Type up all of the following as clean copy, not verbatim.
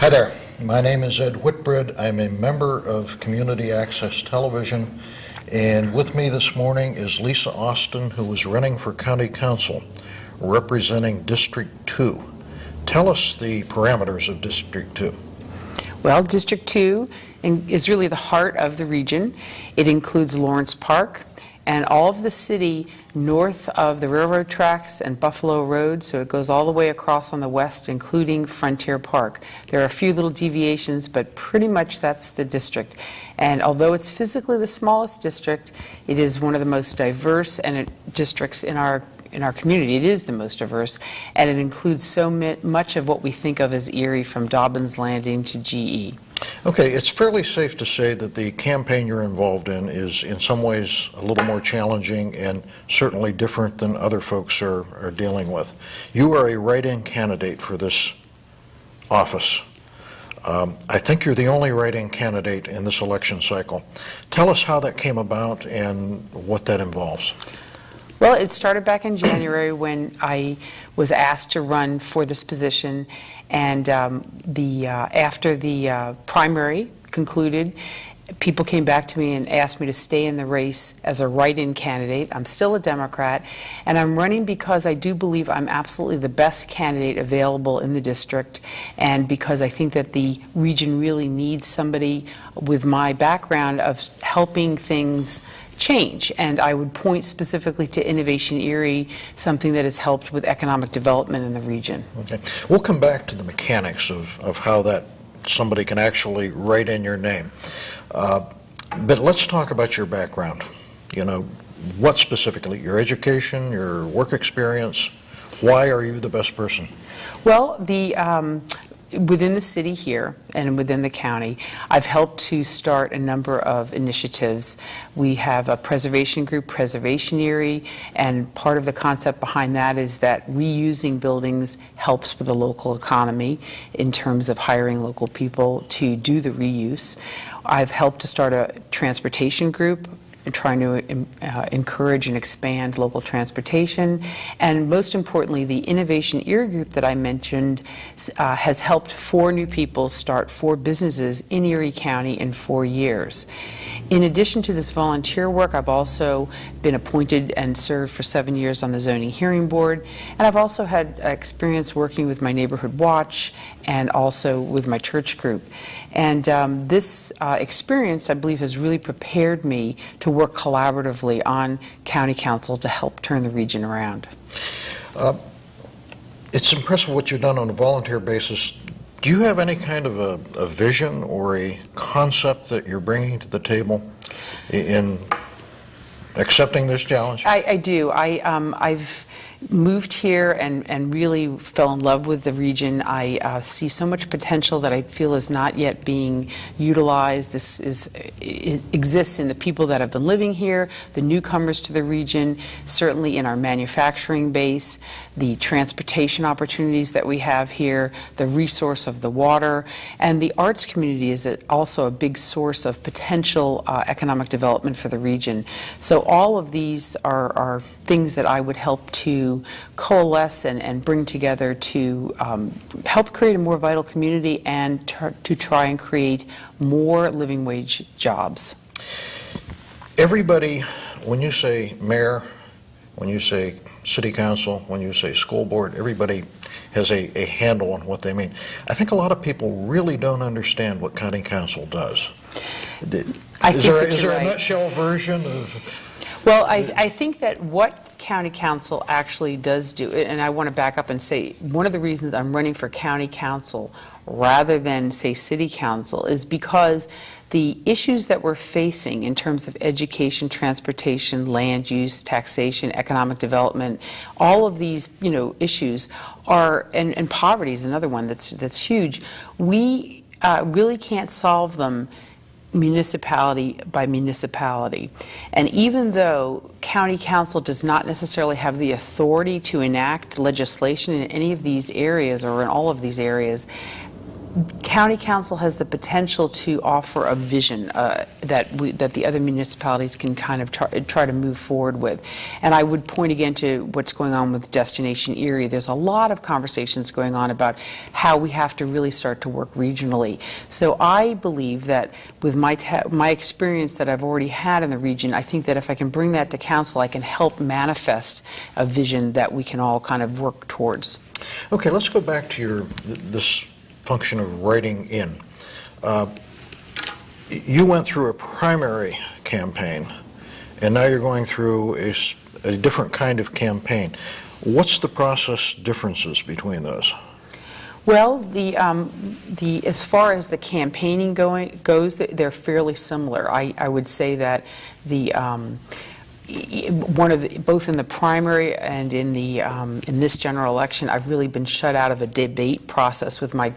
Hi there. My name is Ed Whitbread. I'm a member of Community Access Television, and with me this morning is Lisa Austin, who is running for County Council, representing District 2. Tell us the parameters of District 2. Well, District 2 is really the heart of the region. It includes Lawrence Park and all of the city north of the railroad tracks and Buffalo Road, so it goes all the way across on the west, including Frontier Park. There are a few little deviations, but pretty much that's the district. And although it's physically the smallest district, it is one of the most diverse districts in our community. It is the most diverse, and it includes so much of what we think of as Erie, from Dobbins Landing to GE. Okay, it's fairly safe to say that the campaign you're involved in is in some ways a little more challenging and certainly different than other folks are dealing with. You are a write-in candidate for this office. I think you're the only write-in candidate in this election cycle. Tell us how that came about and what that involves. Well, it started back in January when I was asked to run for this position, and after the primary concluded, people came back to me and asked me to stay in the race as a write-in candidate. I'm still a Democrat, and I'm running because I do believe I'm absolutely the best candidate available in the district, and because I think that the region really needs somebody with my background of helping things change. And I would point specifically to Innovation Erie, something that has helped with economic development in the region. Okay. We'll come back to the mechanics of how that somebody can actually write in your name. But let's talk about your background. You know, what specifically? Your education, your work experience? Why are you the best person? Well, within the city here and within the county, I've helped to start a number of initiatives. We have a preservation group, Preservation Erie, and part of the concept behind that is that reusing buildings helps with the local economy in terms of hiring local people to do the reuse. I've helped to start a transportation group, trying to encourage and expand local transportation. And most importantly, the Innovation Erie group that I mentioned has helped 4 new people start 4 businesses in Erie County in 4 years. In addition to this volunteer work, I've also been appointed and served for 7 years on the Zoning Hearing Board, and I've also had experience working with my Neighborhood Watch and also with my church group. And this experience, I believe, has really prepared me to work collaboratively on County Council to help turn the region around. It's impressive what you've done on a volunteer basis. Do you have any kind of a vision or a concept that you're bringing to the table in accepting this challenge? I do. I've moved here and really fell in love with the region. I see so much potential that I feel is not yet being utilized. It exists in the people that have been living here, the newcomers to the region, certainly in our manufacturing base, the transportation opportunities that we have here, the resource of the water, and the arts community is also a big source of potential economic development for the region. So all of these are things that I would help to coalesce and bring together to help create a more vital community and to try and create more living wage jobs. Everybody, when you say mayor, when you say city council, when you say school board, everybody has a handle on what they mean. I think a lot of people really don't understand what county council does. Is there a nutshell version of... Well, I think that what County Council actually does do, and I want to back up and say one of the reasons I'm running for County Council rather than, say, City Council is because the issues that we're facing in terms of education, transportation, land use, taxation, economic development, all of these, issues are, and poverty is another one that's huge. We really can't solve them municipality by municipality. And even though County Council does not necessarily have the authority to enact legislation in any of these areas or in all of these areas, County Council has the potential to offer a vision that the other municipalities can kind of try to move forward with. And I would point again to what's going on with Destination Erie. There's a lot of conversations going on about how we have to really start to work regionally. So I believe that with my experience that I've already had in the region, I think that if I can bring that to Council, I can help manifest a vision that we can all kind of work towards. Okay, let's go back to this function of writing in. You went through a primary campaign, and now you're going through a different kind of campaign. What's the process differences between those? Well, as far as the campaigning goes, they're fairly similar. I would say that both in the primary and in this general election, I've really been shut out of a debate process with my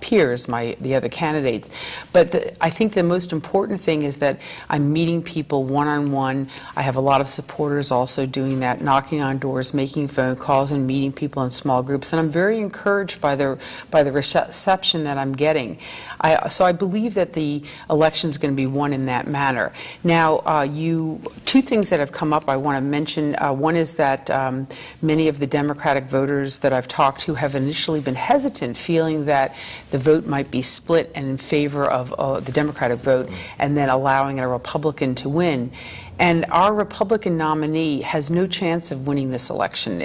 peers, the other candidates. But I think the most important thing is that I'm meeting people one-on-one. I have a lot of supporters also doing that, knocking on doors, making phone calls, and meeting people in small groups. And I'm very encouraged by the reception that I'm getting. So I believe that the election is going to be won in that manner. Now, two things that have come up I want to mention. One is that many of the Democratic voters that I've talked to have initially been hesitant, feeling that the vote might be split and in favor of the Democratic vote, and then allowing a Republican to win. And our Republican nominee has no chance of winning this election.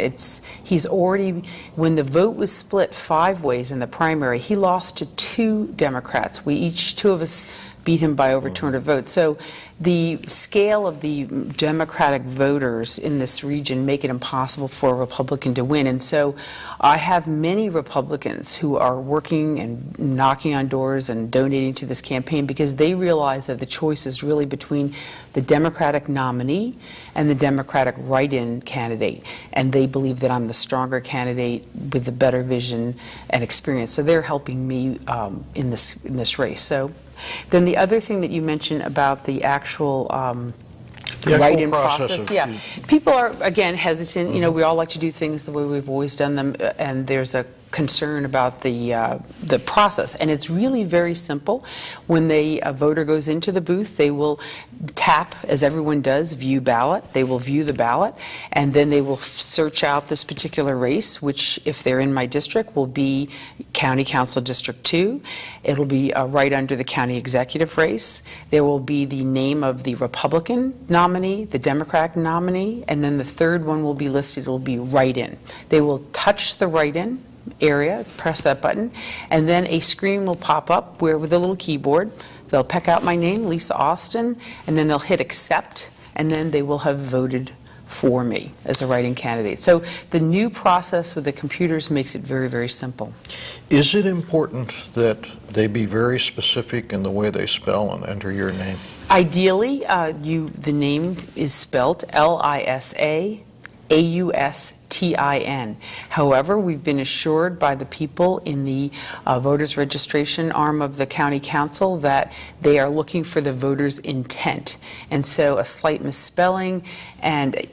He's already, when the vote was split 5 ways in the primary, he lost to 2 Democrats. Two of us beat him by over 200 votes. So the scale of the Democratic voters in this region make it impossible for a Republican to win. And so I have many Republicans who are working and knocking on doors and donating to this campaign because they realize that the choice is really between the Democratic nominee and the Democratic write-in candidate. And they believe that I'm the stronger candidate with the better vision and experience. So they're helping me in this race. So then the other thing that you mentioned about the actual write-in process, yeah. People are, again, hesitant. You know, we all like to do things the way we've always done them, and there's a concern about the process. And it's really very simple. When a voter goes into the booth, they will tap, as everyone does, view ballot. They will view the ballot, and then they will search out this particular race, which, if they're in my district, will be County Council District 2. It'll be right under the county executive race. There will be the name of the Republican nominee, the Democratic nominee, and then the third one will be listed. It will be write-in. They will touch the write-in area, press that button, and then a screen will pop up where, with a little keyboard, they'll peck out my name, Lisa Austin, and then they'll hit accept, and then they will have voted for me as a write-in candidate. So the new process with the computers makes it very, very simple. Is it important that they be very specific in the way they spell and enter your name? Ideally, the name is spelled LisaAustin. However, we've been assured by the people in the voters registration arm of the county council that they are looking for the voter's intent. And so a slight misspelling and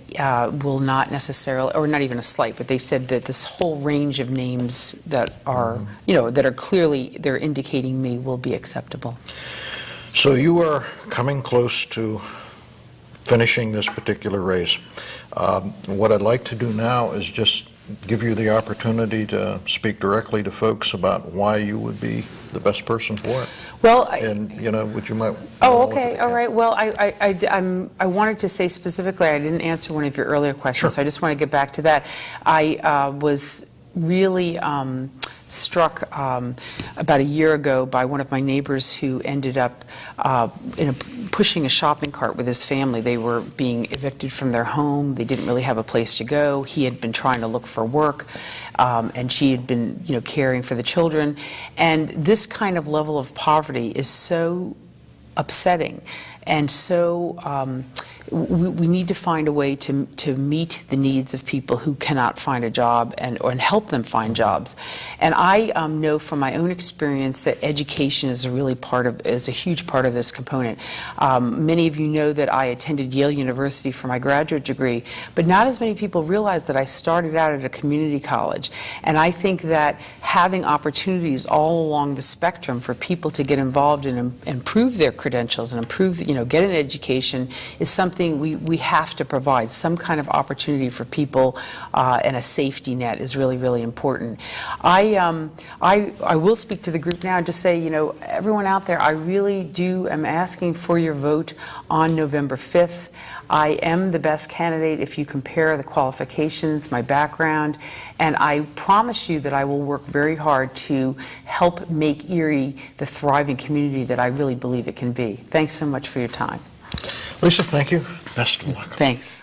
will not necessarily, or not even a slight, but they said that this whole range of names that are, that are clearly, they're indicating me will be acceptable. So you are coming close to finishing this particular race. What I'd like to do now is just give you the opportunity to speak directly to folks about why you would be the best person for it. Well, what you might. Oh, okay, all right. Well, I wanted to say specifically, I didn't answer one of your earlier questions, Sure. So I just want to get back to that. I was really struck about a year ago by one of my neighbors who ended up pushing a shopping cart with his family. They were being evicted from their home. They didn't really have a place to go. He had been trying to look for work, and she had been, caring for the children. And this kind of level of poverty is so upsetting. And so we need to find a way to meet the needs of people who cannot find a job and help them find jobs. And I know from my own experience that education is a huge part of this component. Many of you know that I attended Yale University for my graduate degree, but not as many people realize that I started out at a community college. And I think that having opportunities all along the spectrum for people to get involved and improve their credentials and get an education is something we have to provide. Some kind of opportunity for people and a safety net is really, really important. I will speak to the group now and just say, everyone out there, I really am asking for your vote on November 5th. I am the best candidate if you compare the qualifications, my background, and I promise you that I will work very hard to help make Erie the thriving community that I really believe it can be. Thanks so much for your time. Lisa, thank you. Best of luck. Thanks.